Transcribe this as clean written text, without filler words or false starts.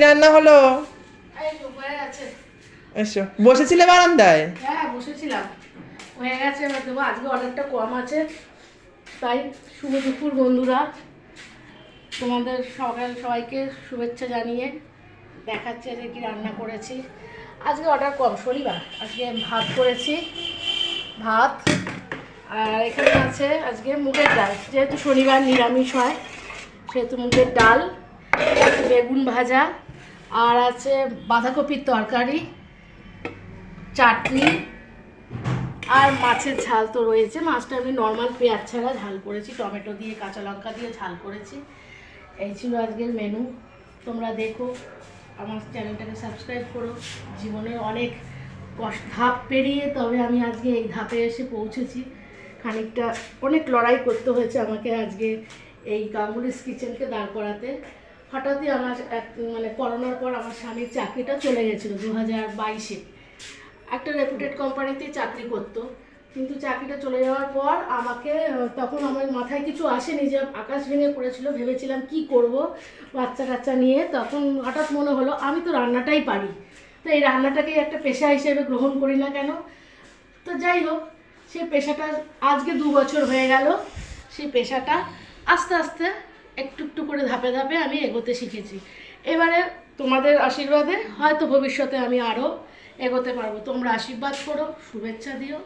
রান্না হলো? এসো, বসেছিলে বারান্দায়? হ্যাঁ বসেছিলাম, হয়ে গেছে। এবার দেবো, আজকে অর্ডারটা কম আছে, তাই শুভ দুপুর বন্ধুরা, তোমাদের সবাইকে শুভেচ্ছা জানিয়ে দেখাচ্ছে যে কি রান্না করেছি। আজকে অর্ডার কম, শনিবার, আজকে ভাত করেছি, ভাত। আর এখানে আছে আজকে মুগের ডাল, যেহেতু শনিবার নিরামিষ হয় সেহেতু মুগের ডাল, বেগুন ভাজা, আর আছে বাঁধাকপির তরকারি, চাটনি, আর মাছের ঝাল তো রয়েছে। মাছটা আমি নর্মাল পেঁয়াজ ছাড়া ঝাল করেছি, টমেটো দিয়ে কাঁচা লঙ্কা দিয়ে ঝাল করেছি। এই ছিল আজকের মেনু। তোমরা দেখো, আমার চ্যানেলটাকে সাবস্ক্রাইব করো। জীবনের অনেক ধাপ পেরিয়ে তবে আমি আজকে এই ধাপে এসে পৌঁছেছি। খানিকটা অনেক লড়াই করতে হয়েছে আমাকে আজকে এই গাঙ্গুলিস কিচেনকে দাঁড় করাতে। হঠাৎই আমার মানে করোনার পর আমার স্বামীর চাকরিটা চলে গেছিলো 2022-এ। একটা রেপুটেড কোম্পানিতেই চাকরি করতো, কিন্তু চাকরিটা চলে যাওয়ার পর আমাকে, তখন আমার মাথায় কিছু আসেনি, যে আকাশ ভেঙে পড়েছিল, ভেবেছিলাম কি করব বাচ্চা কাচ্চা নিয়ে। তখন হঠাৎ মনে হলো আমি তো রান্নাটাই পারি, তো এই রান্নাটাকেই একটা পেশা হিসেবে গ্রহণ করি না কেন। তো যাই হোক, সেই পেশাটা আজকে 2 বছর হয়ে গেল। সেই পেশাটা আস্তে আস্তে একটু একটু করে ধাপে ধাপে আমি এগোতে শিখেছি। এবারে তোমাদের আশীর্বাদে হয়তো ভবিষ্যতে আমি আরও এগোতে পারবো। তোমরা আশীর্বাদ করো, শুভেচ্ছা দিও।